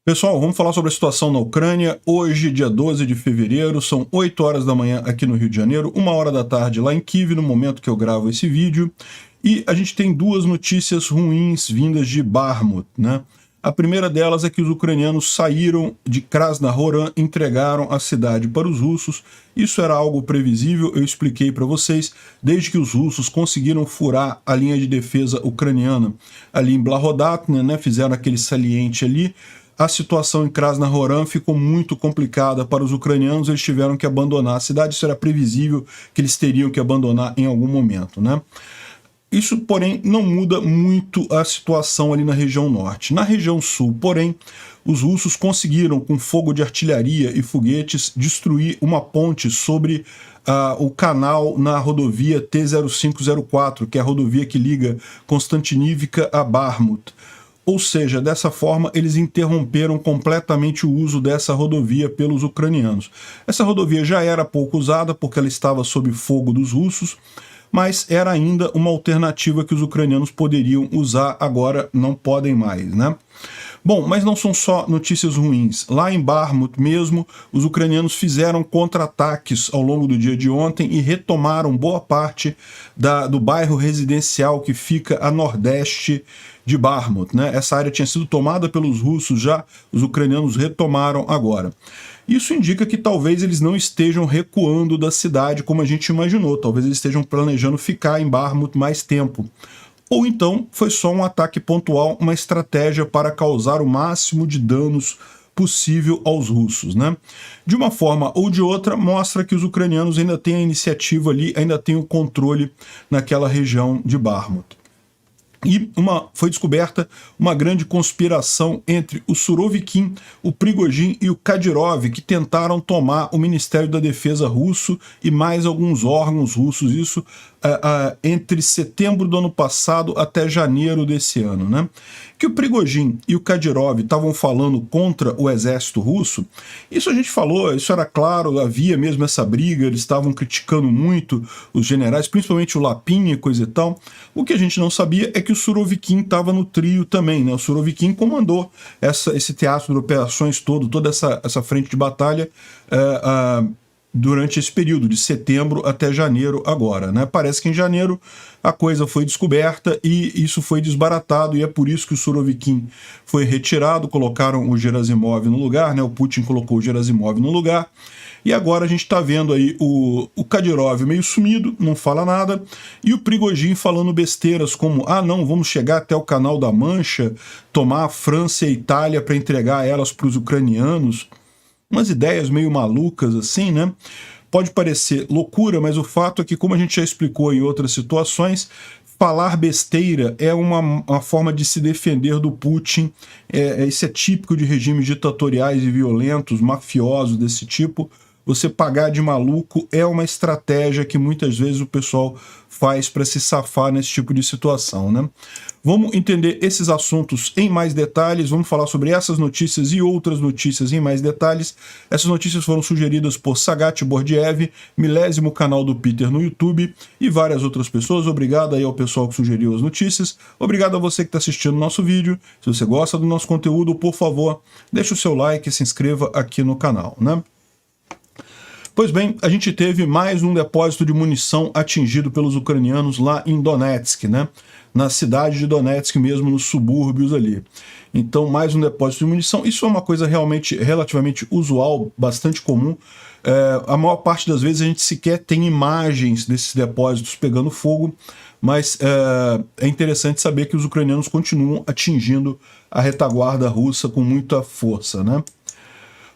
Pessoal, vamos falar sobre a situação na Ucrânia. Hoje, dia 12 de fevereiro, são 8 horas da manhã aqui no Rio de Janeiro, 1 hora da tarde lá em Kyiv, no momento que eu gravo esse vídeo. E a gente tem duas notícias ruins vindas de Bakhmut, né? A primeira delas é que os ucranianos saíram de Krasnohoran, entregaram a cidade para os russos. Isso era algo previsível, eu expliquei para vocês, desde que os russos conseguiram furar a linha de defesa ucraniana ali em Blahodatne, né? Fizeram aquele saliente ali. A situação em Krasnohoran ficou muito complicada para os ucranianos, eles tiveram que abandonar a cidade, isso era previsível que eles teriam que abandonar em algum momento, né? Isso, porém, não muda muito a situação ali na região norte. Na região sul, porém, os russos conseguiram, com fogo de artilharia e foguetes, destruir uma ponte sobre o canal na rodovia T-0504, que é a rodovia que liga Konstantinivka a Bakhmut. Ou seja, dessa forma, eles interromperam completamente o uso dessa rodovia pelos ucranianos. Essa rodovia já era pouco usada porque ela estava sob fogo dos russos, mas era ainda uma alternativa que os ucranianos poderiam usar, agora não podem mais, né? Bom, mas não são só notícias ruins. Lá em Bakhmut mesmo, os ucranianos fizeram contra-ataques ao longo do dia de ontem e retomaram boa parte do bairro residencial que fica a nordeste de Bakhmut, né? Essa área tinha sido tomada pelos russos já, os ucranianos retomaram agora. Isso indica que talvez eles não estejam recuando da cidade como a gente imaginou, talvez eles estejam planejando ficar em Bakhmut mais tempo. Ou então foi só um ataque pontual, uma estratégia para causar o máximo de danos possível aos russos, né? De uma forma ou de outra, mostra que os ucranianos ainda têm a iniciativa ali, ainda têm o controle naquela região de Bakhmut. E foi descoberta uma grande conspiração entre o Surovikin, o Prigozhin e o Kadyrov, que tentaram tomar o Ministério da Defesa russo e mais alguns órgãos russos, isso entre setembro do ano passado até janeiro desse ano, né? Que o Prigozhin e o Kadyrov estavam falando contra o exército russo, isso a gente falou, isso era claro, havia mesmo essa briga, eles estavam criticando muito os generais, principalmente o Lapin e coisa e tal. O que a gente não sabia é que o Surovikin estava no trio também, né? O Surovikin comandou esse teatro de operações todo, toda essa frente de batalha durante esse período, de setembro até janeiro agora, né? Parece que em janeiro a coisa foi descoberta e isso foi desbaratado, e é por isso que o Surovikin foi retirado, colocaram o Gerasimov no lugar, né? O Putin colocou o Gerasimov no lugar, e agora a gente está vendo aí o Kadyrov meio sumido, não fala nada, e o Prigozhin falando besteiras como, não, vamos chegar até o Canal da Mancha, tomar a França e a Itália para entregar elas para os ucranianos. Umas ideias meio malucas assim, né? Pode parecer loucura, mas o fato é que, como a gente já explicou em outras situações, falar besteira é uma forma de se defender do Putin. Isso é típico de regimes ditatoriais e violentos, mafiosos desse tipo. Você pagar de maluco é uma estratégia que muitas vezes o pessoal faz para se safar nesse tipo de situação, né? Vamos entender esses assuntos em mais detalhes, vamos falar sobre essas notícias e outras notícias em mais detalhes. Essas notícias foram sugeridas por Sagat Bordiev, milésimo canal do Peter no YouTube, e várias outras pessoas. Obrigado aí ao pessoal que sugeriu as notícias. Obrigado a você que está assistindo o nosso vídeo. Se você gosta do nosso conteúdo, por favor, deixe o seu like e se inscreva aqui no canal, né? Pois bem, a gente teve mais um depósito de munição atingido pelos ucranianos lá em Donetsk, né? Na cidade de Donetsk mesmo, nos subúrbios ali. Então, mais um depósito de munição. Isso é uma coisa realmente relativamente usual, bastante comum. A maior parte das vezes a gente sequer tem imagens desses depósitos pegando fogo, mas é interessante saber que os ucranianos continuam atingindo a retaguarda russa com muita força, né?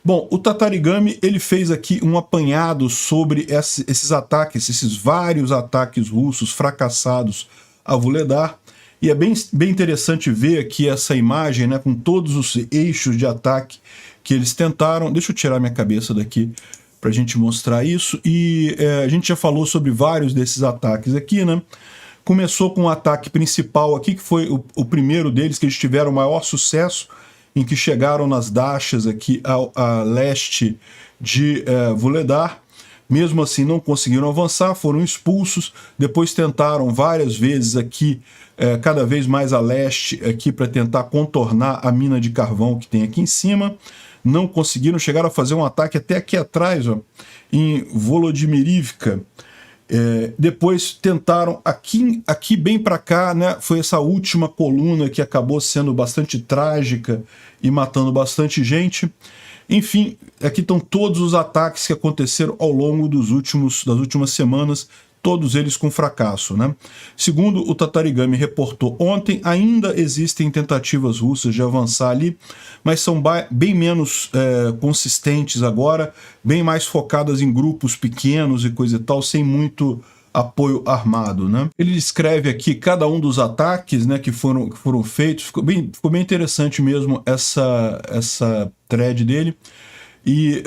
Bom, o Tatarigami, ele fez aqui um apanhado sobre esses ataques, esses vários ataques russos fracassados a Vuhledar, e é bem interessante ver aqui essa imagem, né, com todos os eixos de ataque que eles tentaram. Deixa eu tirar minha cabeça daqui para a gente mostrar isso, e a gente já falou sobre vários desses ataques aqui, né? Começou com o ataque principal aqui, que foi o primeiro deles, que eles tiveram o maior sucesso, em que chegaram nas dachas aqui a leste de Vuhledar. Mesmo assim, não conseguiram avançar, foram expulsos. Depois tentaram várias vezes aqui, cada vez mais a leste, aqui para tentar contornar a mina de carvão que tem aqui em cima. Não conseguiram, chegaram a fazer um ataque até aqui atrás, ó, em Volodymyrivka. Depois tentaram aqui bem para cá, né? Foi essa última coluna que acabou sendo bastante trágica e matando bastante gente. Enfim, aqui estão todos os ataques que aconteceram ao longo das últimas semanas, todos eles com fracasso, né? Segundo o Tatarigami reportou ontem, ainda existem tentativas russas de avançar ali, mas são bem menos consistentes agora, bem mais focadas em grupos pequenos e coisa e tal, sem muito apoio armado, né? Ele descreve aqui cada um dos ataques, né, que foram feitos. Ficou bem interessante mesmo essa thread dele. E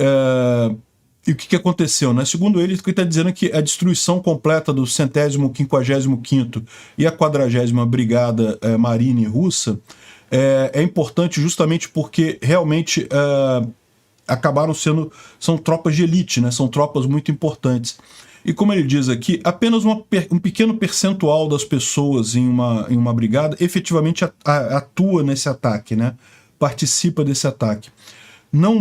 o que aconteceu, né? Segundo ele está dizendo que a destruição completa do 155º e a 40ª Brigada Marine russa é importante justamente porque realmente são tropas de elite, né? São tropas muito importantes. E como ele diz aqui, apenas um pequeno percentual das pessoas em uma brigada efetivamente atua nesse ataque, né? Participa desse ataque. Não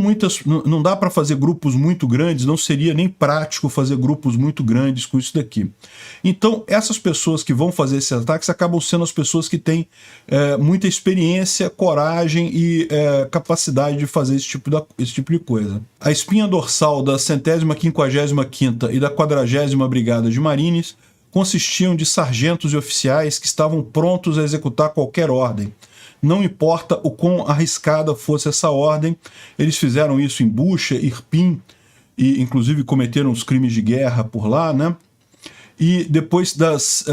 dá para fazer grupos muito grandes, não seria nem prático fazer grupos muito grandes com isso daqui. Então, essas pessoas que vão fazer esses ataques acabam sendo as pessoas que têm muita experiência, coragem e capacidade de fazer esse tipo de coisa. A espinha dorsal da 155ª e da 40ª Brigada de Marines consistiam de sargentos e oficiais que estavam prontos a executar qualquer ordem. Não importa o quão arriscada fosse essa ordem, eles fizeram isso em Bucha, Irpin, e inclusive cometeram os crimes de guerra por lá, né? E depois das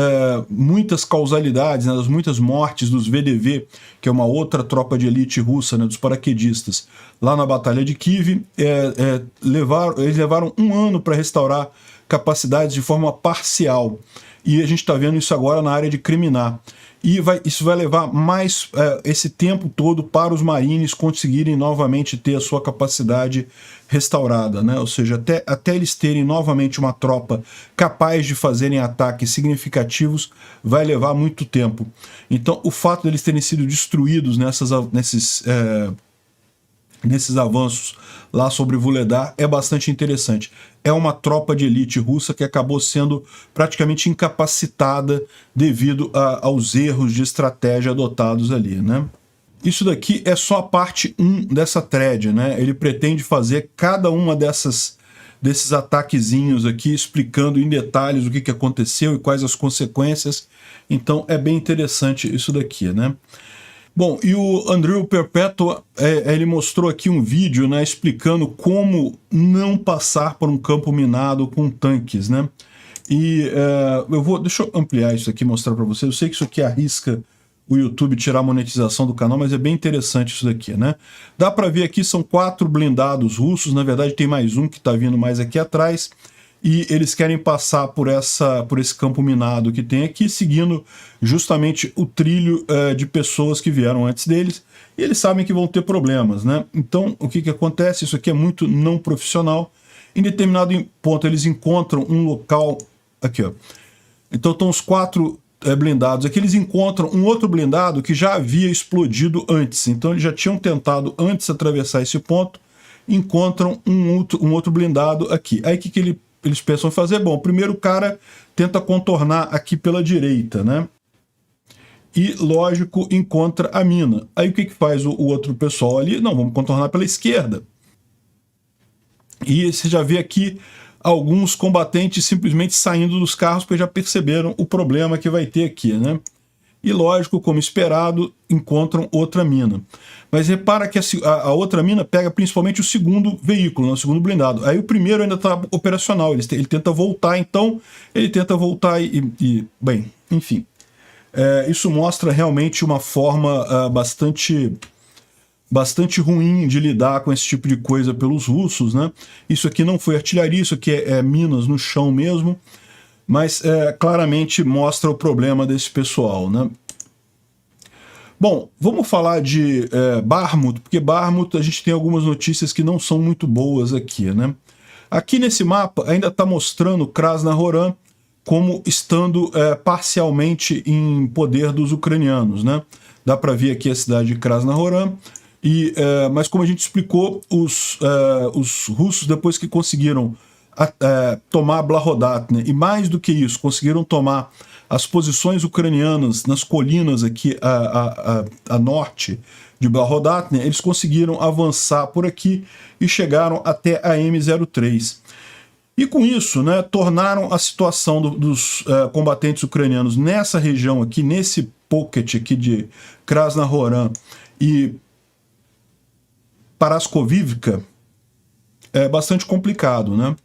muitas causalidades, né, das muitas mortes dos VDV, que é uma outra tropa de elite russa, né, dos paraquedistas, lá na Batalha de Kiev, eles levaram um ano para restaurar capacidades de forma parcial. E a gente está vendo isso agora na área de Kriminá. E isso vai levar mais esse tempo todo para os marines conseguirem novamente ter a sua capacidade restaurada, né? Ou seja, até eles terem novamente uma tropa capaz de fazerem ataques significativos, vai levar muito tempo. Então, o fato deles terem sido destruídos nesses avanços lá sobre Vuhledar é bastante interessante. É uma tropa de elite russa que acabou sendo praticamente incapacitada devido aos erros de estratégia adotados ali, né? Isso daqui é só a parte 1 dessa thread, né? Ele pretende fazer cada uma desses ataquezinhos aqui, explicando em detalhes o que aconteceu e quais as consequências. Então é bem interessante isso daqui, né? Bom, e o Andrew Perpetua, ele mostrou aqui um vídeo, né, explicando como não passar por um campo minado com tanques, né? E deixa eu ampliar isso aqui e mostrar para vocês. Eu sei que isso aqui arrisca o YouTube tirar a monetização do canal, mas é bem interessante isso daqui, né? Dá para ver aqui, são 4 blindados russos, na verdade tem mais um que está vindo mais aqui atrás, e eles querem passar por esse campo minado que tem aqui, seguindo justamente o trilho de pessoas que vieram antes deles, e eles sabem que vão ter problemas, né? Então, o que acontece? Isso aqui é muito não profissional. Em determinado ponto, eles encontram um local... Aqui, ó. Então, estão os 4 blindados aqui, eles encontram um outro blindado que já havia explodido antes. Então, eles já tinham tentado antes atravessar esse ponto, encontram um outro blindado aqui. Aí, o que eles pensam em fazer? Bom, primeiro o cara tenta contornar aqui pela direita, né? E, lógico, encontra a mina. Aí o que faz o outro pessoal ali? Não, vamos contornar pela esquerda. E você já vê aqui alguns combatentes simplesmente saindo dos carros porque já perceberam o problema que vai ter aqui, né? E, lógico, como esperado, encontram outra mina. Mas repara que a outra mina pega principalmente o segundo veículo, né, o segundo blindado. Aí o primeiro ainda está operacional, ele tenta voltar, então ele tenta voltar bem, enfim. Isso mostra realmente uma forma bastante ruim de lidar com esse tipo de coisa pelos russos, né? Isso aqui não foi artilharia, isso aqui é minas no chão mesmo, mas claramente mostra o problema desse pessoal, né? Bom, vamos falar de Bakhmut, porque Bakhmut a gente tem algumas notícias que não são muito boas aqui, né? Aqui nesse mapa ainda está mostrando Krasnohoran como estando parcialmente em poder dos ucranianos, né? Dá para ver aqui a cidade de Krasnohoran, mas como a gente explicou, os russos, depois que conseguiram tomar Blahodatne, e mais do que isso, conseguiram tomar as posições ucranianas nas colinas aqui a norte de Blahodatne, eles conseguiram avançar por aqui e chegaram até a M03. E com isso, né, tornaram a situação dos combatentes ucranianos nessa região aqui, nesse pocket aqui de Krasnohoran e Paraskovivka, bastante complicado, né?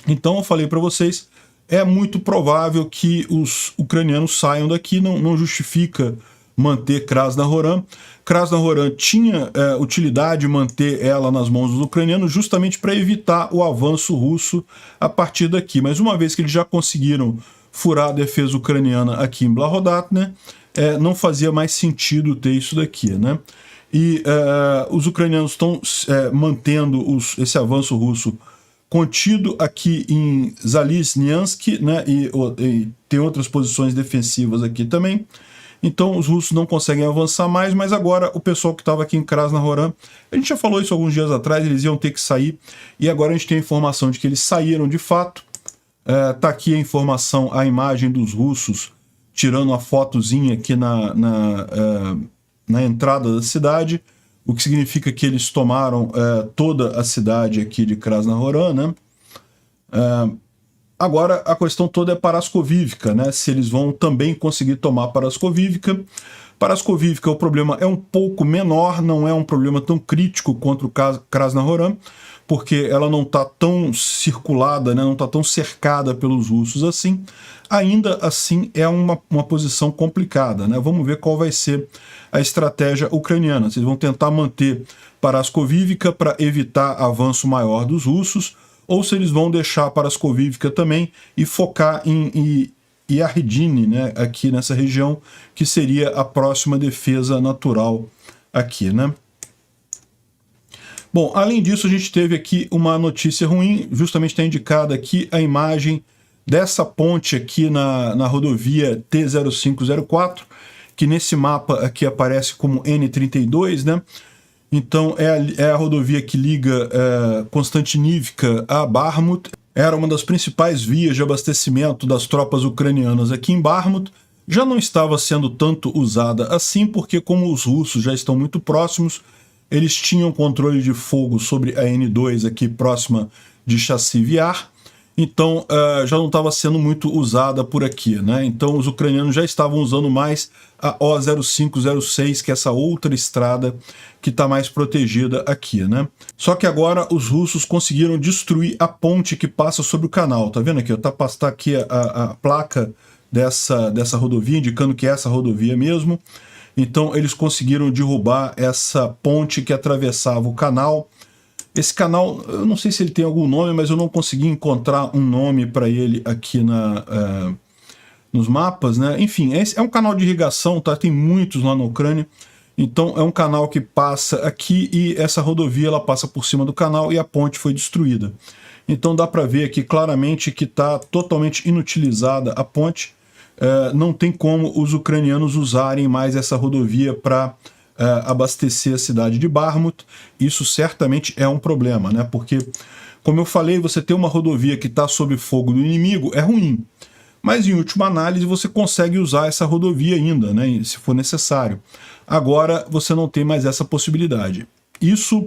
Então eu falei para vocês, é muito provável que os ucranianos saiam daqui, não justifica manter Krasnohoran. Krasnohoran tinha utilidade manter ela nas mãos dos ucranianos justamente para evitar o avanço russo a partir daqui. Mas uma vez que eles já conseguiram furar a defesa ucraniana aqui em Blahodatne, não fazia mais sentido ter isso daqui, né? E os ucranianos estão mantendo esse avanço russo contido aqui em Zalesnyansk, né? E tem outras posições defensivas aqui também. Então os russos não conseguem avançar mais, mas agora o pessoal que estava aqui em Krasnohoran, a gente já falou isso alguns dias atrás, eles iam ter que sair, e agora a gente tem a informação de que eles saíram de fato. Tá aqui a informação, a imagem dos russos tirando a fotozinha aqui na entrada da cidade, o que significa que eles tomaram toda a cidade aqui de Krasnohoran, né? Agora a questão toda é Paraskovivka, né? Se eles vão também conseguir tomar Paraskovivka. Paraskovivka, o problema é um pouco menor, não é um problema tão crítico contra o Krasnohoran, porque ela não está tão circulada, né? Não está tão cercada pelos russos assim. Ainda assim é uma posição complicada, né? Vamos ver qual vai ser a estratégia ucraniana. Vocês vão tentar manter Paraskovivka para evitar avanço maior dos russos, ou se eles vão deixar Paraskovivka também e focar em Yardini, né, aqui nessa região, que seria a próxima defesa natural aqui, né? Bom, além disso, a gente teve aqui uma notícia ruim, justamente está indicada aqui a imagem dessa ponte aqui na rodovia T0504, que nesse mapa aqui aparece como N32, né? Então é a rodovia que liga Konstantinivka a Bakhmut. Era uma das principais vias de abastecimento das tropas ucranianas aqui em Bakhmut. Já não estava sendo tanto usada assim, porque como os russos já estão muito próximos, eles tinham controle de fogo sobre a N2 aqui próxima de Chasiv Yar. Então já não estava sendo muito usada por aqui, né? Então os ucranianos já estavam usando mais a O0506, que é essa outra estrada que está mais protegida aqui, né? Só que agora os russos conseguiram destruir a ponte que passa sobre o canal. Tá vendo aqui? Tá aqui a placa dessa rodovia, indicando que é essa rodovia mesmo. Então eles conseguiram derrubar essa ponte que atravessava o canal. Esse canal, eu não sei se ele tem algum nome, mas eu não consegui encontrar um nome para ele aqui nos mapas, né? Enfim, é um canal de irrigação, tá? Tem muitos lá na Ucrânia. Então é um canal que passa aqui e essa rodovia ela passa por cima do canal e a ponte foi destruída. Então dá para ver aqui claramente que está totalmente inutilizada a ponte. Não tem como os ucranianos usarem mais essa rodovia para abastecer a cidade de Bakhmut. Isso certamente é um problema, né? Porque, como eu falei, você ter uma rodovia que está sob fogo do inimigo é ruim. Mas, em última análise, você consegue usar essa rodovia ainda, né? Se for necessário. Agora, você não tem mais essa possibilidade. Isso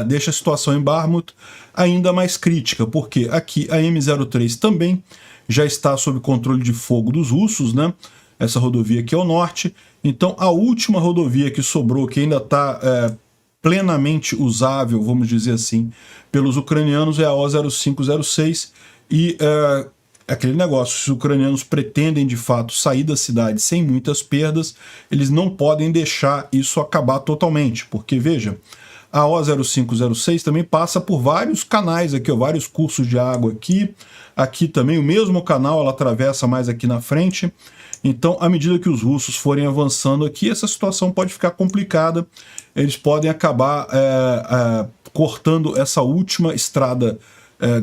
deixa a situação em Bakhmut ainda mais crítica, porque aqui a M03 também já está sob controle de fogo dos russos, né? Essa rodovia aqui ao norte. Então, a última rodovia que sobrou, que ainda está plenamente usável, vamos dizer assim, pelos ucranianos, é a O0506. E aquele negócio, se os ucranianos pretendem, de fato, sair da cidade sem muitas perdas, eles não podem deixar isso acabar totalmente. Porque, veja, a O0506 também passa por vários canais aqui, ó, vários cursos de água aqui. Aqui também o mesmo canal, ela atravessa mais aqui na frente. Então, à medida que os russos forem avançando aqui, essa situação pode ficar complicada. Eles podem acabar cortando essa última estrada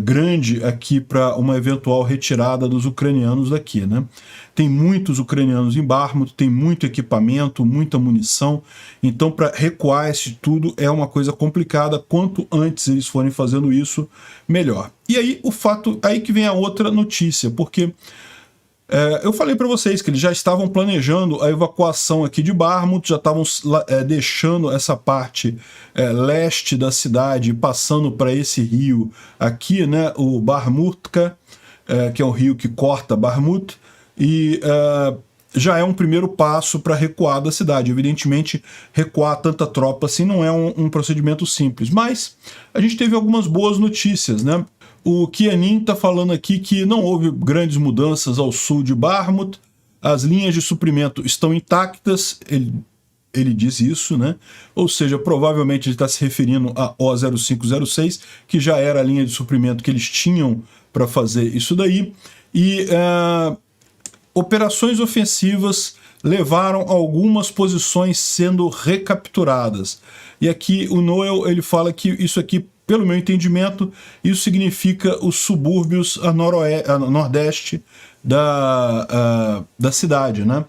grande aqui para uma eventual retirada dos ucranianos daqui, né? Tem muitos ucranianos em Bakhmut, tem muito equipamento, muita munição, então para recuar isso tudo é uma coisa complicada. Quanto antes eles forem fazendo isso, melhor. E aí aí que vem a outra notícia, porque eu falei para vocês que eles já estavam planejando a evacuação aqui de Bakhmut, já estavam deixando essa parte leste da cidade, passando para esse rio aqui, né, o Bakhmutka, que é o rio que corta Bakhmut, e já é um primeiro passo para recuar da cidade. Evidentemente, recuar tanta tropa assim não é um procedimento simples, mas a gente teve algumas boas notícias, né? O Kianin está falando aqui que não houve grandes mudanças ao sul de Bakhmut, as linhas de suprimento estão intactas, ele diz isso, né? Ou seja, provavelmente ele está se referindo a O0506, que já era a linha de suprimento que eles tinham para fazer isso daí, e operações ofensivas levaram a algumas posições sendo recapturadas. E aqui o Noel ele fala que isso aqui, pelo meu entendimento, isso significa os subúrbios a nordeste da cidade, né?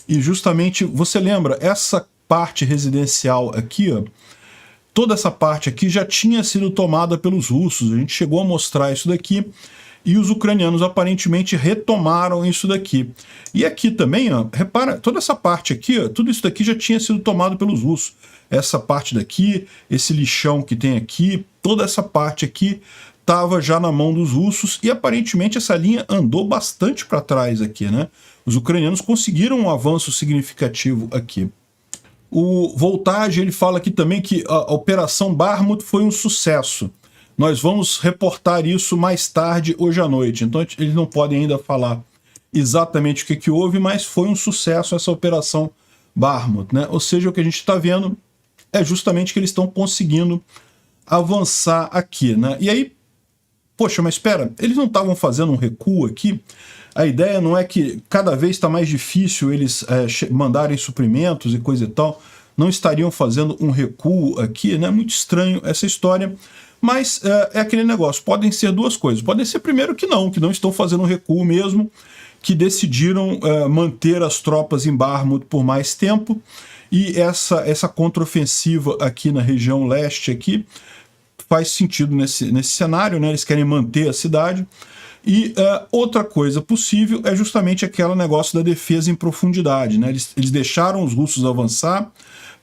E justamente, você lembra, essa parte residencial aqui, ó, toda essa parte aqui já tinha sido tomada pelos russos, a gente chegou a mostrar isso daqui, e os ucranianos aparentemente retomaram isso daqui. E aqui também, ó, repara, toda essa parte aqui, ó, tudo isso daqui já tinha sido tomado pelos russos. Essa parte daqui, esse lixão que tem aqui, toda essa parte aqui estava já na mão dos russos e aparentemente essa linha andou bastante para trás aqui, né? Os ucranianos conseguiram um avanço significativo aqui. O Voltage, ele fala aqui também que a Operação Bakhmut foi um sucesso. Nós vamos reportar isso mais tarde, hoje à noite. Então eles não podem ainda falar exatamente o que houve, mas foi um sucesso essa Operação Bakhmut, né? Ou seja, o que a gente está vendo é justamente que eles estão conseguindo avançar aqui, né? E aí, poxa, mas espera, eles não estavam fazendo um recuo aqui? A ideia não é que cada vez está mais difícil eles mandarem suprimentos e coisa e tal, não estariam fazendo um recuo aqui, né? Muito estranho essa história, mas é aquele negócio, podem ser duas coisas. Podem ser, primeiro, que não estão fazendo um recuo mesmo, que decidiram manter as tropas em Bakhmut por mais tempo, e essa contraofensiva aqui na região leste aqui faz sentido nesse cenário, né? Eles querem manter a cidade. E outra coisa possível é justamente aquele negócio da defesa em profundidade, né? Eles deixaram os russos avançar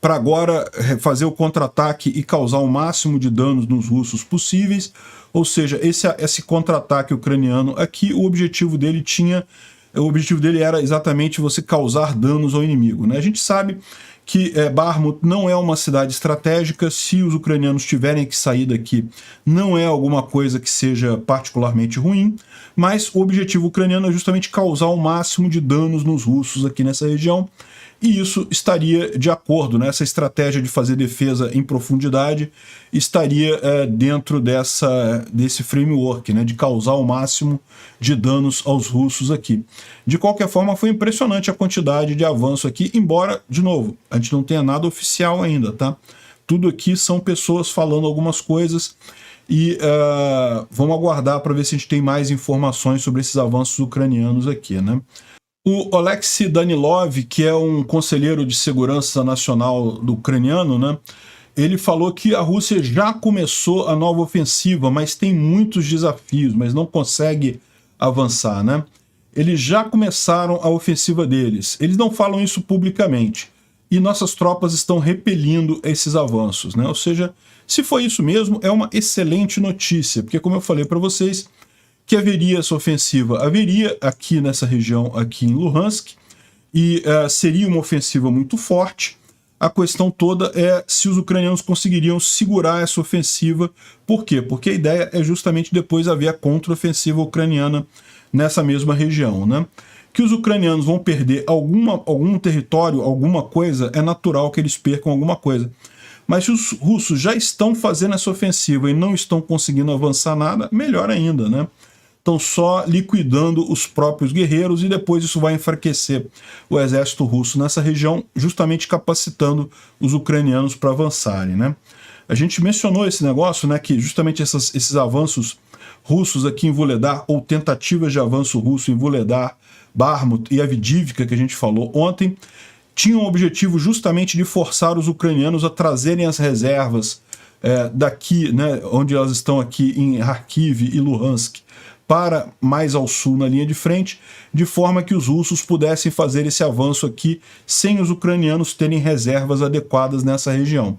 para agora fazer o contra-ataque e causar o máximo de danos nos russos possíveis. Ou seja, esse contra-ataque ucraniano aqui, o objetivo dele era exatamente você causar danos ao inimigo, né? A gente sabe que Bakhmut não é uma cidade estratégica, se os ucranianos tiverem que sair daqui, não é alguma coisa que seja particularmente ruim, mas o objetivo ucraniano é justamente causar o máximo de danos nos russos aqui nessa região, e isso estaria de acordo, né? Essa estratégia de fazer defesa em profundidade estaria dentro desse framework, né? De causar o máximo de danos aos russos aqui. De qualquer forma, foi impressionante a quantidade de avanço aqui, embora, de novo, a gente não tenha nada oficial ainda, tá? Tudo aqui são pessoas falando algumas coisas e vamos aguardar para ver se a gente tem mais informações sobre esses avanços ucranianos aqui, né? O Oleksiy Danilov, que é um conselheiro de segurança nacional do ucraniano, né? Ele falou que a Rússia já começou a nova ofensiva, mas tem muitos desafios, mas não consegue avançar, né? Eles já começaram a ofensiva deles. Eles não falam isso publicamente. E nossas tropas estão repelindo esses avanços, né? Ou seja, se foi isso mesmo, é uma excelente notícia, porque como eu falei para vocês, que haveria essa ofensiva, haveria aqui nessa região, aqui em Luhansk, e seria uma ofensiva muito forte. A questão toda é se os ucranianos conseguiriam segurar essa ofensiva. Por quê? Porque a ideia é justamente depois haver a contraofensiva ucraniana nessa mesma região, né? Que os ucranianos vão perder algum território, alguma coisa, é natural que eles percam alguma coisa. Mas se os russos já estão fazendo essa ofensiva e não estão conseguindo avançar nada, melhor ainda, né? estão só liquidando os próprios guerreiros, e depois isso vai enfraquecer o exército russo nessa região, justamente capacitando os ucranianos para avançarem, né? A gente mencionou esse negócio, né, que justamente esses avanços russos aqui em Vuhledar, ou tentativas de avanço russo em Vuhledar, Bakhmut e Avdiivka, que a gente falou ontem, tinham o objetivo justamente de forçar os ucranianos a trazerem as reservas daqui, né, onde elas estão aqui em Kharkiv e Luhansk, para mais ao sul na linha de frente, de forma que os russos pudessem fazer esse avanço aqui sem os ucranianos terem reservas adequadas nessa região.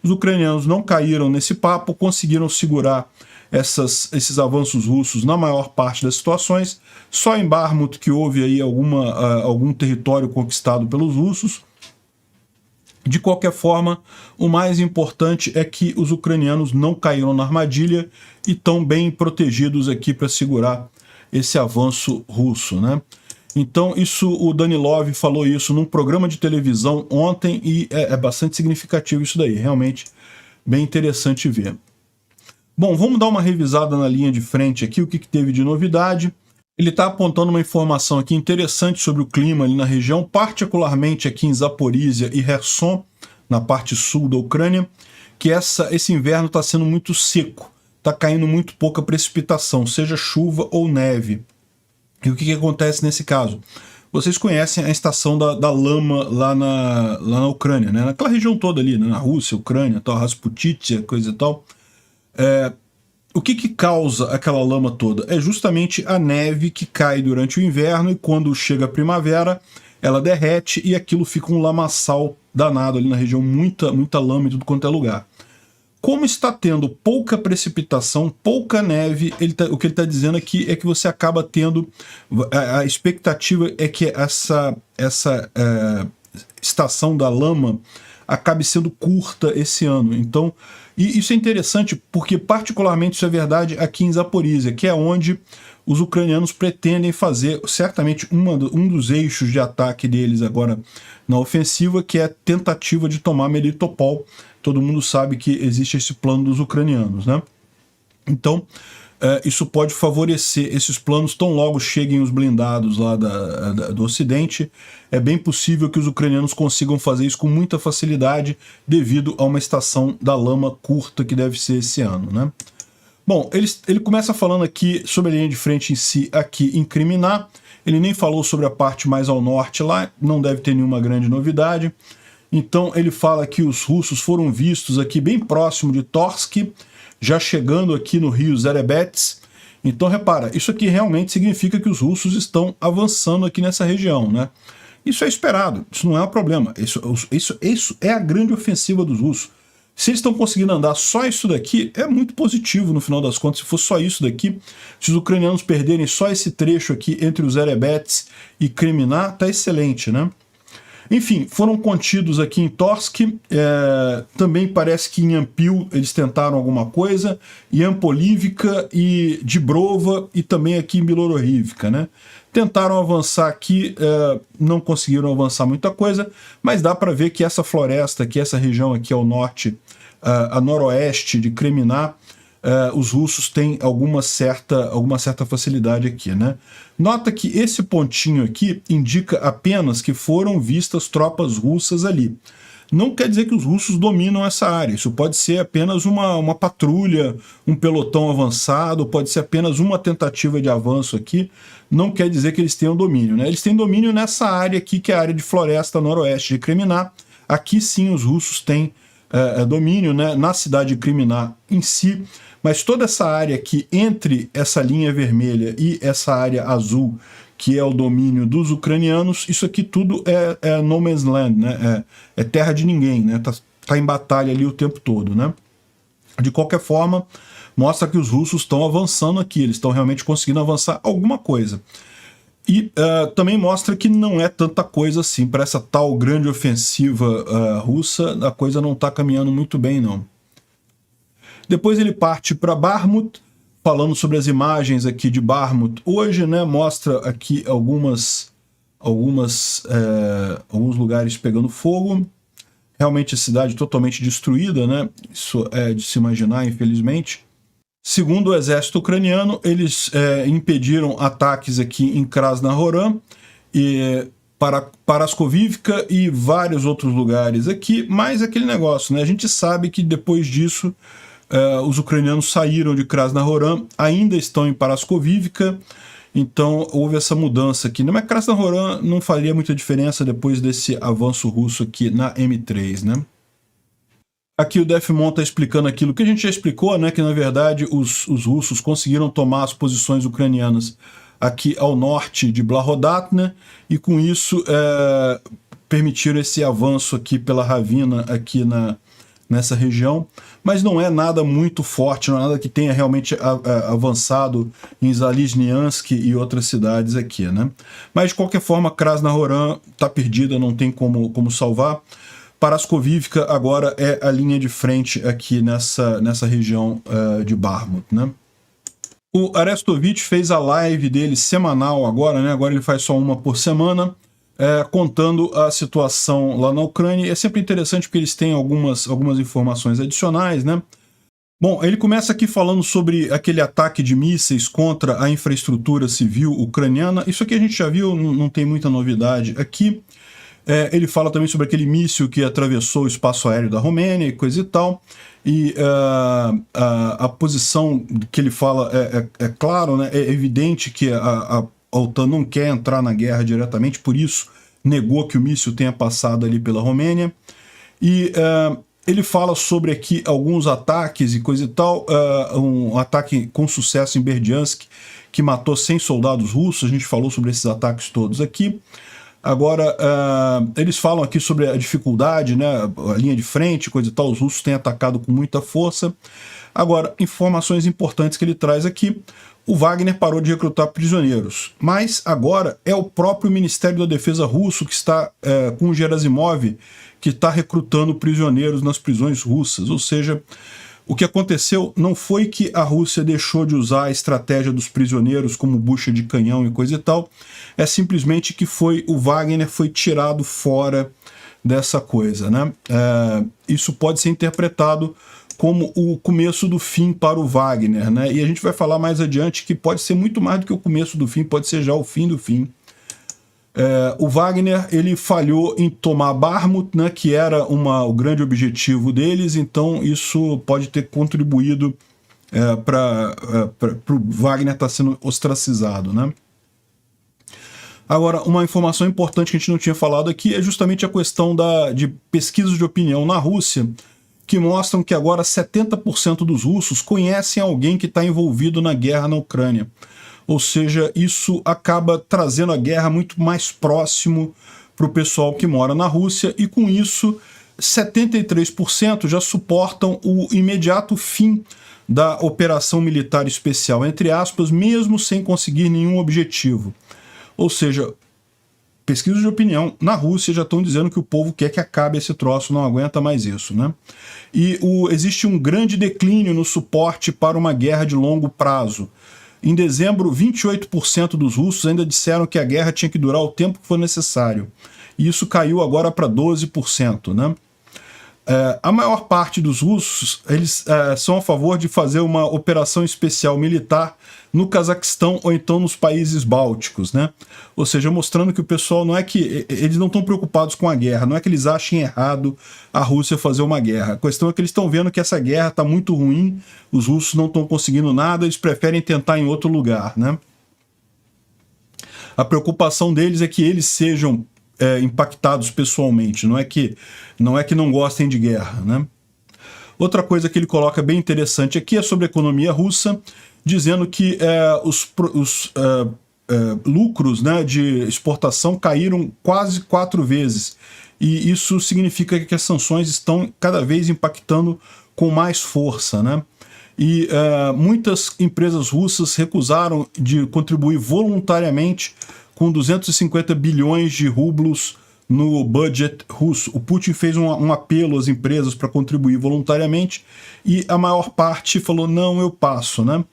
Os ucranianos não caíram nesse papo, conseguiram segurar esses avanços russos na maior parte das situações. Só em Bakhmut que houve aí algum território conquistado pelos russos. De qualquer forma, o mais importante é que os ucranianos não caíram na armadilha e estão bem protegidos aqui para segurar esse avanço russo, né? Então, o Danilov falou isso num programa de televisão ontem e é bastante significativo isso daí, realmente bem interessante ver. Bom, vamos dar uma revisada na linha de frente aqui, o que teve de novidade. Ele está apontando uma informação aqui interessante sobre o clima ali na região, particularmente aqui em Zaporizhia e Kherson, na parte sul da Ucrânia, que esse inverno está sendo muito seco, está caindo muito pouca precipitação, seja chuva ou neve. E o que acontece nesse caso? Vocês conhecem a estação da lama lá na Ucrânia, né? Naquela região toda ali, né? Na Rússia, Ucrânia, tal, Rasputitsia, coisa e tal. O que causa aquela lama toda? É justamente a neve que cai durante o inverno e quando chega a primavera, ela derrete e aquilo fica um lamaçal danado ali na região, muita lama em tudo quanto é lugar. Como está tendo pouca precipitação, pouca neve, o que ele está dizendo aqui é que você acaba tendo... A expectativa é que essa estação da lama acabe sendo curta esse ano. Então, e isso é interessante porque particularmente isso é verdade aqui em Zaporizhia, que é onde os ucranianos pretendem fazer certamente um dos eixos de ataque deles agora na ofensiva, que é a tentativa de tomar Melitopol. Todo mundo sabe que existe esse plano dos ucranianos, né? Então, isso pode favorecer esses planos tão logo cheguem os blindados lá do Ocidente. É bem possível que os ucranianos consigam fazer isso com muita facilidade devido a uma estação da lama curta que deve ser esse ano, né? Bom, ele começa falando aqui sobre a linha de frente em si, aqui em Kriminá. Ele nem falou sobre a parte mais ao norte lá, não deve ter nenhuma grande novidade. Então ele fala que os russos foram vistos aqui bem próximo de Torsk, já chegando aqui no rio Zerebets. Então repara, isso aqui realmente significa que os russos estão avançando aqui nessa região, né? Isso é esperado, isso não é um problema. Isso é a grande ofensiva dos russos. Se eles estão conseguindo andar só isso daqui, é muito positivo no final das contas. Se for só isso daqui, se os ucranianos perderem só esse trecho aqui entre os Zerebets e Kriminá, tá excelente, né? Enfim, foram contidos aqui em Torsk, também parece que em Ampil eles tentaram alguma coisa, em Ampolivka e Dibrova e também aqui em Bilororivka, né? Tentaram avançar aqui, não conseguiram avançar muita coisa, mas dá para ver que essa floresta aqui, essa região aqui ao norte, a noroeste de Kriminá, os russos têm alguma certa facilidade aqui, né? Nota que esse pontinho aqui indica apenas que foram vistas tropas russas ali. Não quer dizer que os russos dominam essa área, isso pode ser apenas uma patrulha, um pelotão avançado, pode ser apenas uma tentativa de avanço aqui, não quer dizer que eles tenham domínio, né? Eles têm domínio nessa área aqui, que é a área de floresta noroeste de Kriminá. Aqui sim os russos têm domínio, né, na cidade de Kriminá em si, mas toda essa área aqui entre essa linha vermelha e essa área azul, que é o domínio dos ucranianos, isso aqui tudo é no man's land, né? É terra de ninguém, né? Tá em batalha ali o tempo todo, né? De qualquer forma, mostra que os russos estão avançando aqui, eles estão realmente conseguindo avançar alguma coisa. E também mostra que não é tanta coisa assim, para essa tal grande ofensiva russa, a coisa não está caminhando muito bem, não. Depois ele parte para Bakhmut, falando sobre as imagens aqui de Bakhmut hoje, né? Mostra aqui alguns lugares pegando fogo. Realmente a cidade totalmente destruída, né? Isso é de se imaginar, infelizmente. Segundo o exército ucraniano, eles impediram ataques aqui em Krasnohoran, Paraskovivka e vários outros lugares aqui, mas aquele negócio, né? A gente sabe que depois disso os ucranianos saíram de Krasnohoran, ainda estão em Paraskovivka, então houve essa mudança aqui. Mas Krasnohoran não faria muita diferença depois desse avanço russo aqui na M3, né? Aqui o Defmon está explicando aquilo que a gente já explicou, né? Que na verdade os russos conseguiram tomar as posições ucranianas aqui ao norte de Blahodatna e com isso permitiram esse avanço aqui pela Ravina aqui nessa região, mas não é nada muito forte, não é nada que tenha realmente avançado em Zalizniansk e outras cidades aqui, né? Mas de qualquer forma, Krasnohoran está perdida, não tem como salvar. Paraskovivka agora é a linha de frente aqui nessa região de Bakhmut, né? O Arestovich fez a live dele semanal agora, né? Agora ele faz só uma por semana, contando a situação lá na Ucrânia. É sempre interessante porque eles têm algumas informações adicionais, né? Bom, ele começa aqui falando sobre aquele ataque de mísseis contra a infraestrutura civil ucraniana. Isso aqui a gente já viu, não tem muita novidade aqui. Ele fala também sobre aquele míssil que atravessou o espaço aéreo da Romênia e coisa e tal. E a posição que ele fala é claro, né? É evidente que a OTAN não quer entrar na guerra diretamente, por isso negou que o míssil tenha passado ali pela Romênia. E ele fala sobre aqui alguns ataques e coisa e tal. Um ataque com sucesso em Berdiansk, que matou 100 soldados russos. A gente falou sobre esses ataques todos aqui. Agora, eles falam aqui sobre a dificuldade, né, a linha de frente, coisa e tal, os russos têm atacado com muita força. Agora, informações importantes que ele traz aqui, o Wagner parou de recrutar prisioneiros, mas agora é o próprio Ministério da Defesa russo que está com o Gerasimov, que está recrutando prisioneiros nas prisões russas, ou seja, o que aconteceu não foi que a Rússia deixou de usar a estratégia dos prisioneiros como bucha de canhão e coisa e tal, é simplesmente que o Wagner foi tirado fora dessa coisa, né? Isso pode ser interpretado como o começo do fim para o Wagner, né? E a gente vai falar mais adiante que pode ser muito mais do que o começo do fim, pode ser já o fim do fim. O Wagner ele falhou em tomar Bakhmut, né, que era o grande objetivo deles, então isso pode ter contribuído para o Wagner estar sendo ostracizado, né? Agora, uma informação importante que a gente não tinha falado aqui é justamente a questão de pesquisas de opinião na Rússia, que mostram que agora 70% dos russos conhecem alguém que está envolvido na guerra na Ucrânia. Ou seja, isso acaba trazendo a guerra muito mais próximo para o pessoal que mora na Rússia, e com isso 73% já suportam o imediato fim da operação militar especial, entre aspas, mesmo sem conseguir nenhum objetivo. Ou seja, pesquisas de opinião na Rússia já estão dizendo que o povo quer que acabe esse troço, não aguenta mais isso, né? E existe um grande declínio no suporte para uma guerra de longo prazo. Em dezembro, 28% dos russos ainda disseram que a guerra tinha que durar o tempo que for necessário. E isso caiu agora para 12%, né? A maior parte dos russos eles são a favor de fazer uma operação especial militar no Cazaquistão ou então nos países bálticos, né? Ou seja, mostrando que o pessoal não é que eles não estão preocupados com a guerra, não é que eles achem errado a Rússia fazer uma guerra. A questão é que eles estão vendo que essa guerra está muito ruim, os russos não estão conseguindo nada, eles preferem tentar em outro lugar, né? A preocupação deles é que eles sejam impactados pessoalmente, não é que não gostem de guerra, né? Outra coisa que ele coloca bem interessante aqui é sobre a economia russa, dizendo que os lucros, né, de exportação caíram quase 4 vezes, e isso significa que as sanções estão cada vez impactando com mais força, né? E muitas empresas russas recusaram de contribuir voluntariamente com 250 bilhões de rublos no budget russo. O Putin fez um apelo às empresas para contribuir voluntariamente e a maior parte falou, não, eu passo, né?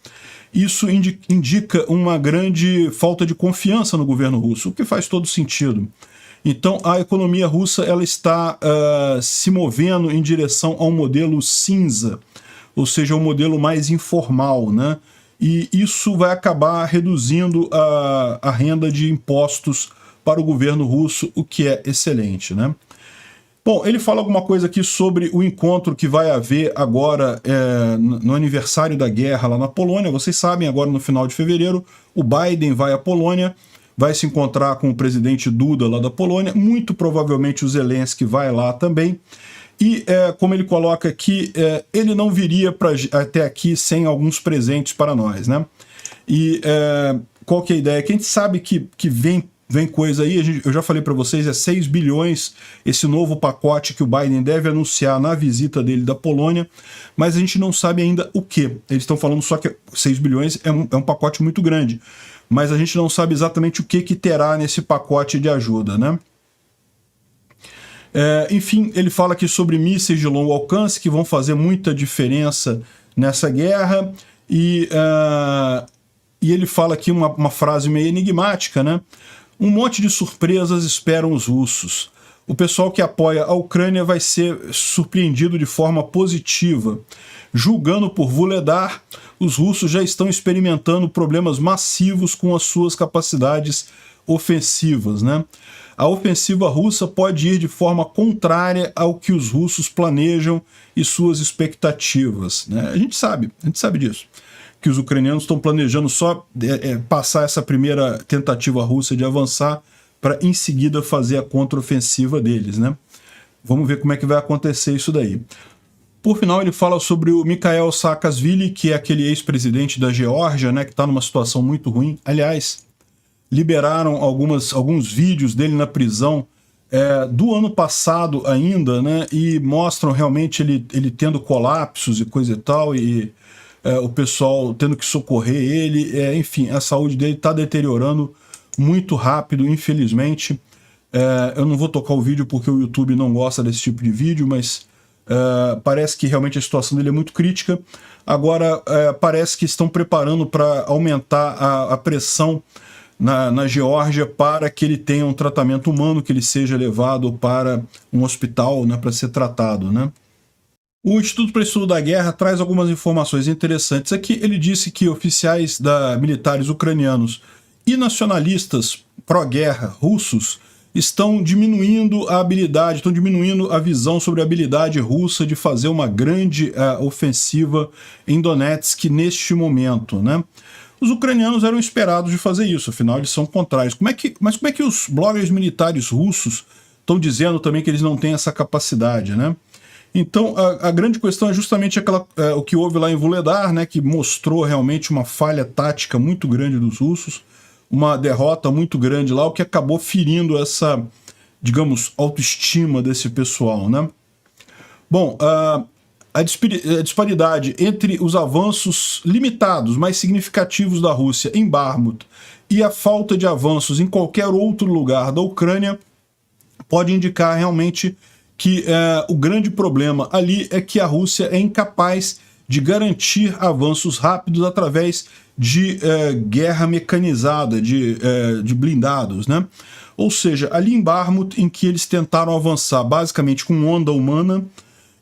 Isso indica uma grande falta de confiança no governo russo, o que faz todo sentido. Então, a economia russa ela está se movendo em direção a um modelo cinza, ou seja, um modelo mais informal, né? E isso vai acabar reduzindo a renda de impostos para o governo russo, o que é excelente, né? Bom, ele fala alguma coisa aqui sobre o encontro que vai haver agora no aniversário da guerra lá na Polônia. Vocês sabem, agora no final de fevereiro, o Biden vai à Polônia, vai se encontrar com o presidente Duda lá da Polônia, muito provavelmente o Zelensky vai lá também. E, como ele coloca aqui, ele não viria até aqui sem alguns presentes para nós, né? E qual que é a ideia? Que a gente sabe que vem coisa aí, eu já falei para vocês, é 6 bilhões esse novo pacote que o Biden deve anunciar na visita dele da Polônia, mas a gente não sabe ainda o que. Eles estão falando só que 6 bilhões é um pacote muito grande, mas a gente não sabe exatamente o que terá nesse pacote de ajuda, né? Enfim, ele fala aqui sobre mísseis de longo alcance que vão fazer muita diferença nessa guerra, e ele fala aqui uma frase meio enigmática, né? Um monte de surpresas esperam os russos. O pessoal que apoia a Ucrânia vai ser surpreendido de forma positiva. Julgando por Vuledar, os russos já estão experimentando problemas massivos com as suas capacidades ofensivas, né? A ofensiva russa pode ir de forma contrária ao que os russos planejam e suas expectativas, né? A gente sabe disso, que os ucranianos estão planejando só passar essa primeira tentativa russa de avançar para em seguida fazer a contraofensiva deles, né? Vamos ver como é que vai acontecer isso daí. Por final, ele fala sobre o Mikhail Saakashvili, que é aquele ex-presidente da Geórgia, né, que está numa situação muito ruim. Aliás, liberaram alguns vídeos dele na prisão do ano passado ainda, né, e mostram realmente ele tendo colapsos e coisa e tal, e o pessoal tendo que socorrer ele, enfim, a saúde dele está deteriorando muito rápido, infelizmente. Eu não vou tocar o vídeo porque o YouTube não gosta desse tipo de vídeo, mas parece que realmente a situação dele é muito crítica. Agora, parece que estão preparando para aumentar a pressão na Geórgia para que ele tenha um tratamento humano, que ele seja levado para um hospital, né, para ser tratado, né? O Instituto para o Estudo da Guerra traz algumas informações interessantes. Aqui ele disse que oficiais militares ucranianos e nacionalistas pró-guerra russos estão diminuindo a habilidade, estão diminuindo a visão sobre a habilidade russa de fazer uma grande ofensiva em Donetsk neste momento, né? Os ucranianos eram esperados de fazer isso, afinal eles são contrários. Mas como é que os bloggers militares russos estão dizendo também que eles não têm essa capacidade, né? Então, a grande questão é justamente o que houve lá em Vuledar, né, que mostrou realmente uma falha tática muito grande dos russos, uma derrota muito grande lá, o que acabou ferindo essa, digamos, autoestima desse pessoal, né? Bom, a disparidade entre os avanços limitados, mais significativos da Rússia em Bakhmut e a falta de avanços em qualquer outro lugar da Ucrânia pode indicar realmente que o grande problema ali é que a Rússia é incapaz de garantir avanços rápidos através de guerra mecanizada, de blindados, né? Ou seja, ali em Bakhmut, em que eles tentaram avançar basicamente com onda humana,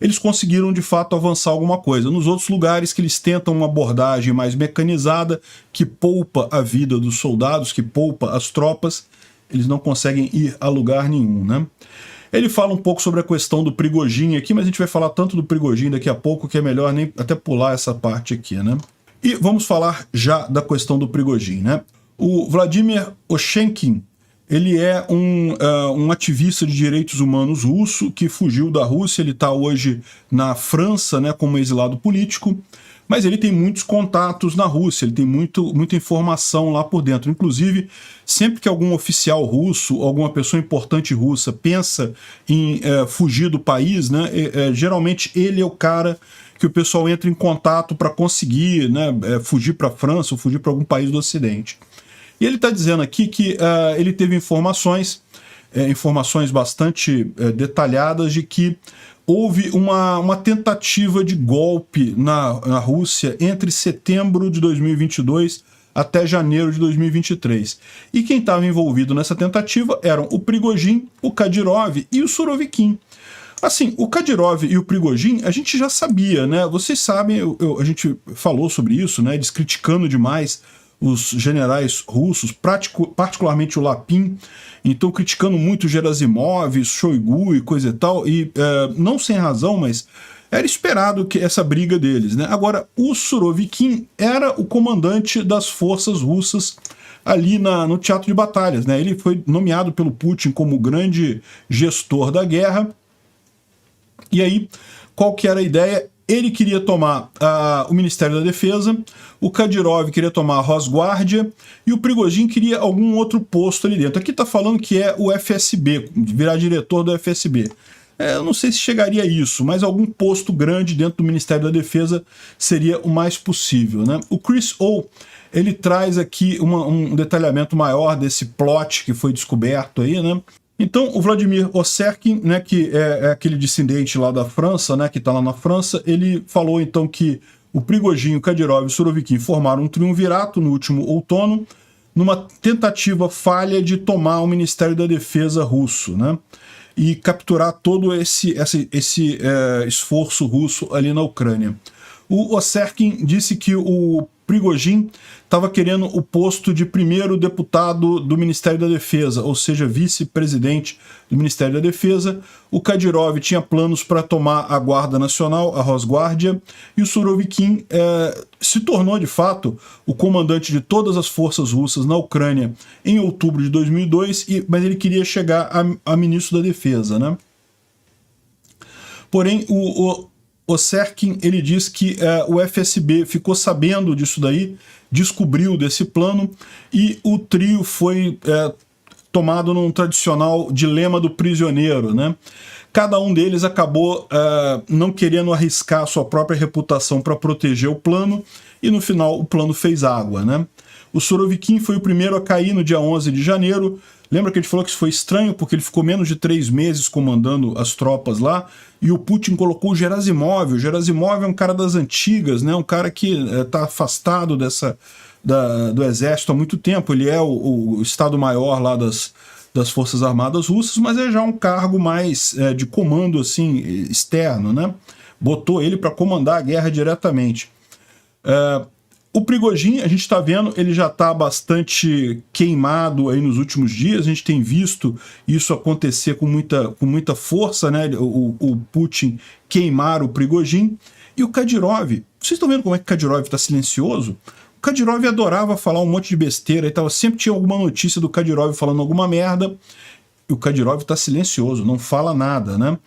eles conseguiram de fato avançar alguma coisa. Nos outros lugares que eles tentam uma abordagem mais mecanizada, que poupa a vida dos soldados, que poupa as tropas, eles não conseguem ir a lugar nenhum, né? Ele fala um pouco sobre a questão do Prigozhin aqui, mas a gente vai falar tanto do Prigozhin daqui a pouco que é melhor nem até pular essa parte aqui, né? E vamos falar já da questão do Prigozhin, né? O Vladimir Oshenkin, ele é um ativista de direitos humanos russo que fugiu da Rússia, ele está hoje na França, né, como exilado político, mas ele tem muitos contatos na Rússia, ele tem muita informação lá por dentro. Inclusive, sempre que algum oficial russo, alguma pessoa importante russa pensa em fugir do país, né, geralmente ele é o cara que o pessoal entra em contato para conseguir, né, fugir para a França ou fugir para algum país do Ocidente. E ele está dizendo aqui que ele teve informações bastante detalhadas de que houve uma tentativa de golpe na Rússia entre setembro de 2022 até janeiro de 2023. E quem estava envolvido nessa tentativa eram o Prigozhin, o Kadyrov e o Surovikin. Assim, o Kadyrov e o Prigozhin, a gente já sabia, né? Vocês sabem, a gente falou sobre isso, né? Eles criticando demais os generais russos, particularmente o Lapin, então criticando muito Gerasimov, Shoigu e coisa e tal, e não sem razão, mas era esperado que essa briga deles, né? Agora, o Surovikin era o comandante das forças russas ali no teatro de batalhas, né? Ele foi nomeado pelo Putin como grande gestor da guerra. E aí, qual que era a ideia? Ele queria tomar o Ministério da Defesa, o Kadyrov queria tomar a Rosguardia e o Prigozhin queria algum outro posto ali dentro. Aqui está falando que é o FSB, virar diretor do FSB. Eu não sei se chegaria a isso, mas algum posto grande dentro do Ministério da Defesa seria o mais possível, né? O Chris O, ele traz aqui um detalhamento maior desse plot que foi descoberto aí, né? Então, o Vladimir Osserkin, né, que é aquele dissidente lá da França, né, que está lá na França, ele falou então que o Prigozhin, o Kadyrov e o Surovikin formaram um triunvirato no último outono, numa tentativa falha de tomar o Ministério da Defesa russo, né, e capturar todo esse esforço russo ali na Ucrânia. O Osserkin disse que o Prigozhin estava querendo o posto de primeiro deputado do Ministério da Defesa, ou seja, vice-presidente do Ministério da Defesa. O Kadyrov tinha planos para tomar a Guarda Nacional, a Rosguardia, e o Surovikin se tornou, de fato, o comandante de todas as forças russas na Ucrânia em outubro de 2002, mas ele queria chegar a ministro da Defesa, né? Porém, o Osserkin, ele diz que o FSB ficou sabendo disso daí, descobriu desse plano, e o trio foi tomado num tradicional dilema do prisioneiro, né? Cada um deles acabou não querendo arriscar a sua própria reputação para proteger o plano, e no final o plano fez água, né? O Surovikin foi o primeiro a cair no dia 11 de janeiro. Lembra que a gente falou que isso foi estranho porque ele ficou menos de 3 meses comandando as tropas lá, e o Putin colocou o Gerasimov. O Gerasimov é um cara das antigas, né? Um cara que está afastado do exército há muito tempo. Ele é o Estado-Maior lá das Forças Armadas Russas, mas é já um cargo mais de comando assim, externo, né? Botou ele para comandar a guerra diretamente. O Prigozhin, a gente está vendo, ele já está bastante queimado aí nos últimos dias. A gente tem visto isso acontecer com muita força, né? O Putin queimar o Prigozhin. E o Kadyrov, vocês estão vendo como é que o Kadyrov está silencioso? O Kadyrov adorava falar um monte de besteira, sempre tinha alguma notícia do Kadyrov falando alguma merda, e o Kadyrov está silencioso, não fala nada, né?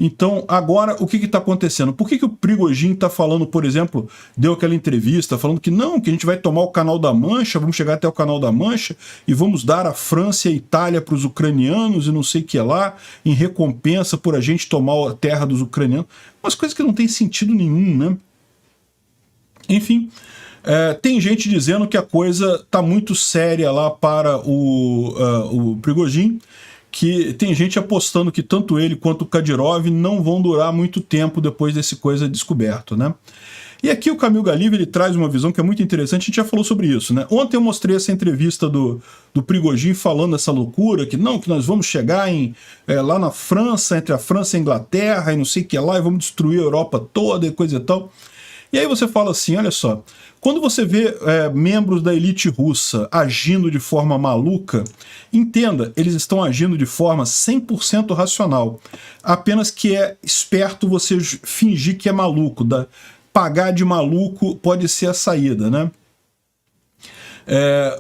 Então, agora, o que está acontecendo? Por que o Prigozhin está falando, por exemplo, deu aquela entrevista falando que não, que a gente vai tomar o Canal da Mancha, vamos chegar até o Canal da Mancha e vamos dar a França e a Itália para os ucranianos e não sei o que lá, em recompensa por a gente tomar a terra dos ucranianos. Umas coisas que não tem sentido nenhum, né? Enfim, tem gente dizendo que a coisa está muito séria lá para o Prigozhin, que tem gente apostando que tanto ele quanto o Kadyrov não vão durar muito tempo depois desse coisa descoberto, né? E aqui o Camille Galive, ele traz uma visão que é muito interessante, a gente já falou sobre isso, né? Ontem eu mostrei essa entrevista do Prigozhin falando essa loucura, que nós vamos chegar lá na França, entre a França e a Inglaterra, e não sei o que lá, e vamos destruir a Europa toda e coisa e tal. E aí você fala assim, olha só, quando você vê membros da elite russa agindo de forma maluca, entenda, eles estão agindo de forma 100% racional. Apenas que é esperto você fingir que é maluco. Pagar de maluco pode ser a saída, né?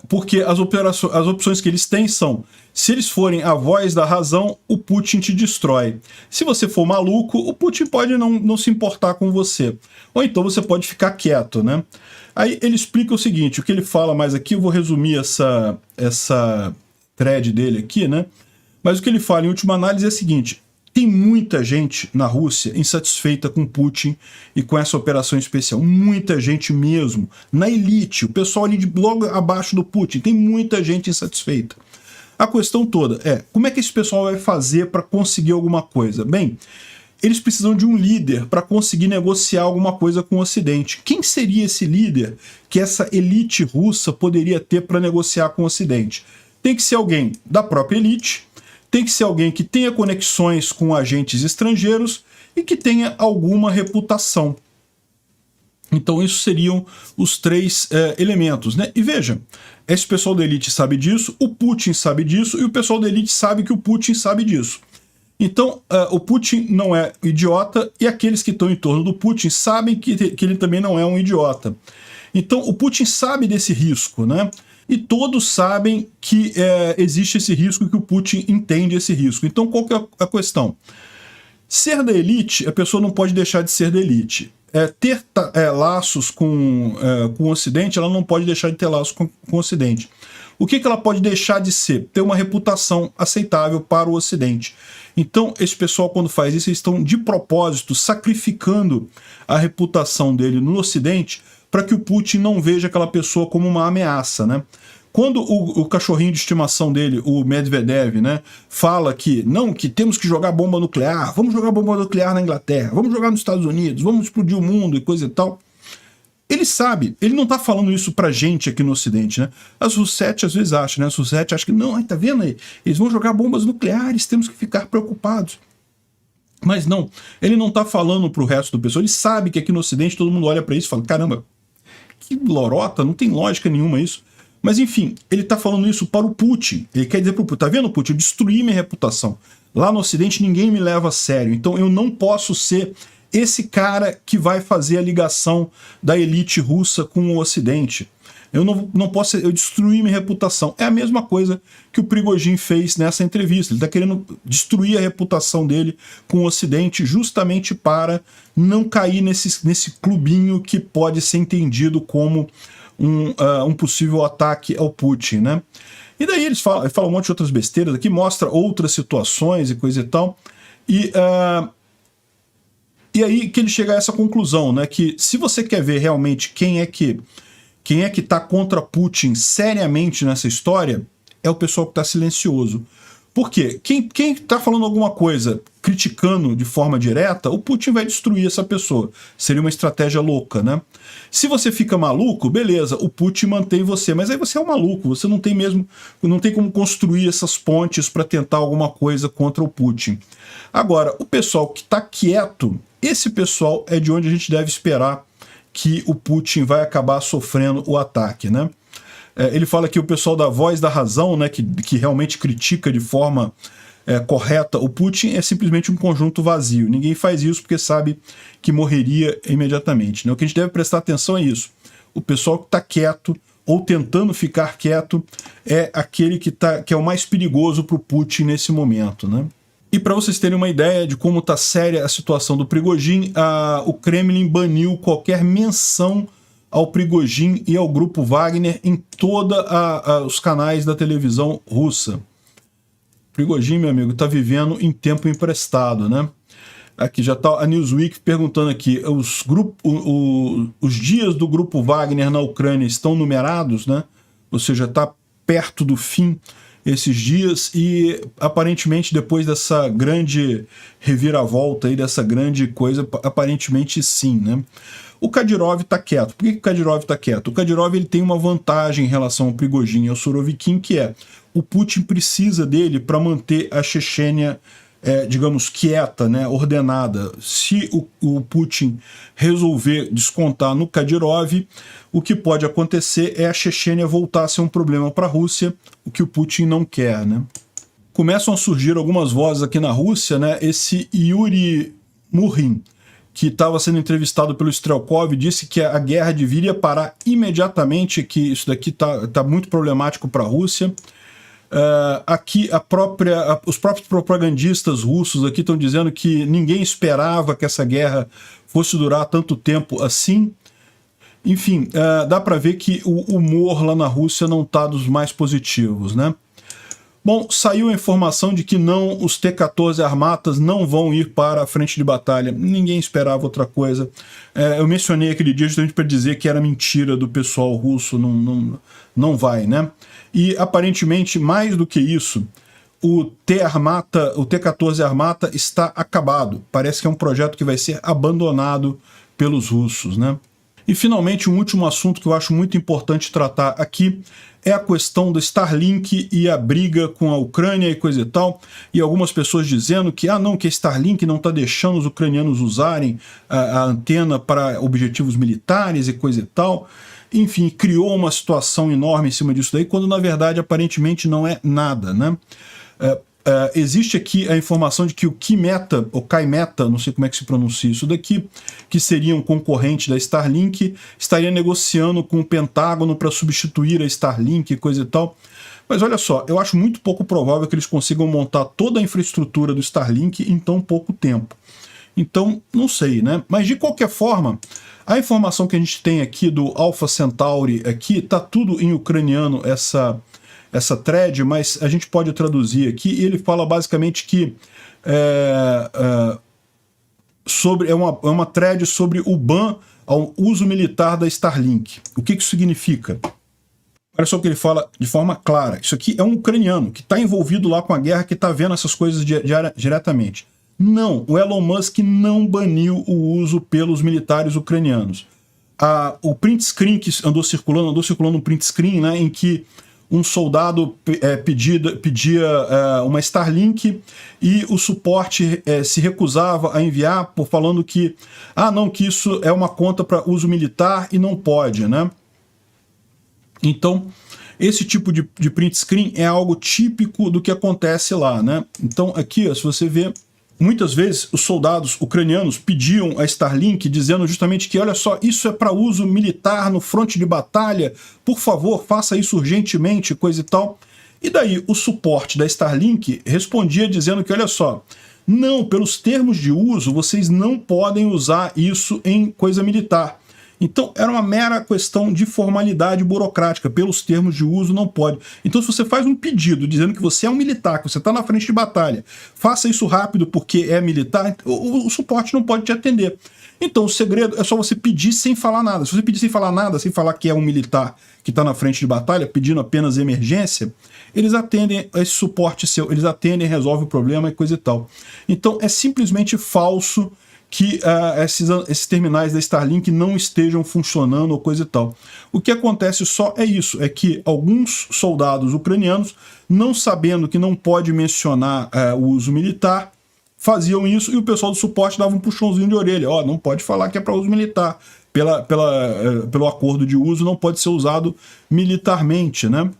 Porque as opções que eles têm são: se eles forem a voz da razão, o Putin te destrói. Se você for maluco, o Putin pode não se importar com você. Ou então você pode ficar quieto, né? Aí ele explica o seguinte, o que ele fala mais aqui, eu vou resumir essa thread dele aqui, né? Mas o que ele fala em última análise é o seguinte: tem muita gente na Rússia insatisfeita com Putin e com essa operação especial. Muita gente mesmo. Na elite, o pessoal ali logo abaixo do Putin, tem muita gente insatisfeita. A questão toda é, como é que esse pessoal vai fazer para conseguir alguma coisa? Bem, eles precisam de um líder para conseguir negociar alguma coisa com o Ocidente. Quem seria esse líder que essa elite russa poderia ter para negociar com o Ocidente? Tem que ser alguém da própria elite, tem que ser alguém que tenha conexões com agentes estrangeiros e que tenha alguma reputação. Então, isso seriam os três elementos, né? E veja, esse pessoal da elite sabe disso, o Putin sabe disso, e o pessoal da elite sabe que o Putin sabe disso. Então, o Putin não é idiota, e aqueles que estão em torno do Putin sabem que ele também não é um idiota. Então, o Putin sabe desse risco, né? E todos sabem que existe esse risco e que o Putin entende esse risco. Então, qual que é a questão? Ser da elite, a pessoa não pode deixar de ser da elite. Ter laços com o Ocidente, ela não pode deixar de ter laços com o Ocidente. O que ela pode deixar de ser? Ter uma reputação aceitável para o Ocidente. Então, esse pessoal, quando faz isso, eles estão de propósito sacrificando a reputação dele no Ocidente para que o Putin não veja aquela pessoa como uma ameaça, né? Quando o cachorrinho de estimação dele, o Medvedev, né, fala que não, que temos que jogar bomba nuclear, vamos jogar bomba nuclear na Inglaterra, vamos jogar nos Estados Unidos, vamos explodir o mundo e coisa e tal, ele sabe, ele não tá falando isso pra gente aqui no Ocidente, né? As Russetti às vezes acham, né? As Russetti acham que, não, tá vendo aí? Eles vão jogar bombas nucleares, temos que ficar preocupados. Mas não, ele não tá falando pro resto do pessoal, ele sabe que aqui no Ocidente todo mundo olha pra isso e fala, caramba, que lorota, não tem lógica nenhuma isso. Mas enfim, ele tá falando isso para o Putin. Ele quer dizer pro Putin, tá vendo, Putin? Eu destruí minha reputação. Lá no Ocidente ninguém me leva a sério, então eu não posso ser esse cara que vai fazer a ligação da elite russa com o Ocidente. Eu não posso, eu destruí minha reputação. É a mesma coisa que o Prigozhin fez nessa entrevista. Ele está querendo destruir a reputação dele com o Ocidente justamente para não cair nesse clubinho que pode ser entendido como um possível ataque ao Putin, né? E daí eles falam um monte de outras besteiras aqui, mostra outras situações e coisa e tal. E aí que ele chega a essa conclusão, né? Que se você quer ver realmente quem é que está contra Putin seriamente nessa história, é o pessoal que está silencioso. Por quê? Quem está falando alguma coisa, criticando de forma direta, o Putin vai destruir essa pessoa. Seria uma estratégia louca, né? Se você fica maluco, beleza, o Putin mantém você, mas aí você é um maluco, você não tem como construir essas pontes para tentar alguma coisa contra o Putin. Agora, o pessoal que está quieto, esse pessoal é de onde a gente deve esperar que o Putin vai acabar sofrendo o ataque, né? Ele fala que o pessoal da Voz da Razão, né, que realmente critica de forma correta o Putin, é simplesmente um conjunto vazio. Ninguém faz isso porque sabe que morreria imediatamente, né? O que a gente deve prestar atenção é isso. O pessoal que está quieto ou tentando ficar quieto é aquele que é o mais perigoso para o Putin nesse momento, né? E para vocês terem uma ideia de como está séria a situação do Prigozhin, o Kremlin baniu qualquer menção ao Prigozhin e ao grupo Wagner em todos os canais da televisão russa. Prigozhin, meu amigo, está vivendo em tempo emprestado, né? Aqui já está a Newsweek perguntando aqui, os dias do grupo Wagner na Ucrânia estão numerados, né? Ou seja, está perto do fim esses dias, e aparentemente depois dessa grande reviravolta aí, dessa grande coisa, aparentemente sim, né? O Kadyrov está quieto. Por que o Kadyrov está quieto? O Kadyrov ele tem uma vantagem em relação ao Prigozhin e ao Surovikin, que é o Putin precisa dele para manter a Chechênia, digamos, quieta, né, ordenada. Se o Putin resolver descontar no Kadyrov, o que pode acontecer é a Chechênia voltar a ser um problema para a Rússia, o que o Putin não quer, né? Começam a surgir algumas vozes aqui na Rússia, né? Esse Yuri Murin, que estava sendo entrevistado pelo Strelkov, disse que a guerra deveria parar imediatamente, que isso daqui tá muito problemático para a Rússia. Aqui os próprios propagandistas russos aqui estão dizendo que ninguém esperava que essa guerra fosse durar tanto tempo assim. Enfim, dá para ver que o humor lá na Rússia não está dos mais positivos, né? Bom, saiu a informação de que os T-14 Armatas não vão ir para a frente de batalha. Ninguém esperava outra coisa. Eu mencionei aquele dia justamente para dizer que era mentira do pessoal russo, não vai, né? E aparentemente, mais do que isso, o T-14 Armata está acabado. Parece que é um projeto que vai ser abandonado pelos russos, né? E finalmente, um último assunto que eu acho muito importante tratar aqui é a questão do Starlink e a briga com a Ucrânia e coisa e tal, e algumas pessoas dizendo que, não, que a Starlink não está deixando os ucranianos usarem a antena para objetivos militares e coisa e tal. Enfim, criou uma situação enorme em cima disso daí, quando na verdade aparentemente não é nada, né? Existe aqui a informação de que o Kymeta, ou Kymeta, não sei como é que se pronuncia isso daqui, que seria um concorrente da Starlink, estaria negociando com o Pentágono para substituir a Starlink e coisa e tal. Mas olha só, eu acho muito pouco provável que eles consigam montar toda a infraestrutura do Starlink em tão pouco tempo. Então, não sei, né? Mas de qualquer forma, a informação que a gente tem aqui do Alpha Centauri, aqui, tá tudo em ucraniano, essa thread, mas a gente pode traduzir aqui, e ele fala basicamente que é uma thread sobre o ban ao uso militar da Starlink. O que isso significa? Olha só o que ele fala de forma clara. Isso aqui é um ucraniano que está envolvido lá com a guerra, que está vendo essas coisas diretamente. Não, o Elon Musk não baniu o uso pelos militares ucranianos. O print screen que andou circulando um print screen, né, em que um soldado pedia uma Starlink e o suporte se recusava a enviar, falando que, não, que isso é uma conta para uso militar e não pode, né? Então, esse tipo de print screen é algo típico do que acontece lá, né? Então, aqui, se você vê, muitas vezes os soldados ucranianos pediam a Starlink dizendo justamente que, olha só, isso é para uso militar no fronte de batalha, por favor, faça isso urgentemente, coisa e tal. E daí o suporte da Starlink respondia dizendo que, olha só, não, pelos termos de uso, vocês não podem usar isso em coisa militar. Então, era uma mera questão de formalidade burocrática. Pelos termos de uso, não pode. Então, se você faz um pedido dizendo que você é um militar, que você está na frente de batalha, faça isso rápido porque é militar, o suporte não pode te atender. Então, o segredo é só você pedir sem falar nada. Se você pedir sem falar nada, sem falar que é um militar que está na frente de batalha, pedindo apenas emergência, eles atendem esse suporte seu, eles atendem, resolvem o problema e coisa e tal. Então, é simplesmente falso que esses terminais da Starlink não estejam funcionando ou coisa e tal. O que acontece só é isso, é que alguns soldados ucranianos, não sabendo que não pode mencionar o uso militar, faziam isso e o pessoal do suporte dava um puxãozinho de orelha. Não pode falar que é para uso militar. Pelo acordo de uso não pode ser usado militarmente, né?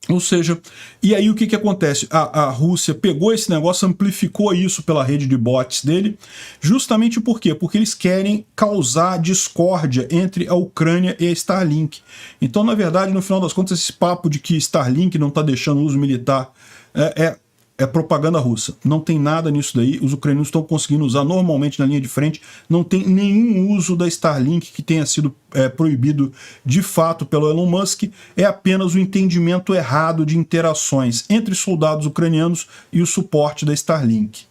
Ou seja, e aí o que acontece? A Rússia pegou esse negócio, amplificou isso pela rede de bots dele, justamente por quê? Porque eles querem causar discórdia entre a Ucrânia e a Starlink. Então, na verdade, no final das contas, esse papo de que Starlink não está deixando o uso militar é propaganda russa. Não tem nada nisso daí, os ucranianos estão conseguindo usar normalmente na linha de frente, não tem nenhum uso da Starlink que tenha sido proibido de fato pelo Elon Musk, é apenas o entendimento errado de interações entre soldados ucranianos e o suporte da Starlink.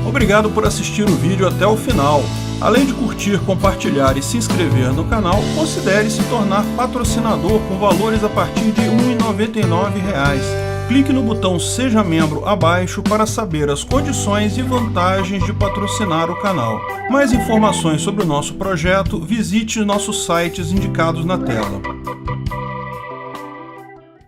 Obrigado por assistir o vídeo até o final. Além de curtir, compartilhar e se inscrever no canal, considere se tornar patrocinador com valores a partir de R$ 1,99. Clique no botão Seja Membro abaixo para saber as condições e vantagens de patrocinar o canal. Mais informações sobre o nosso projeto, visite nossos sites indicados na tela.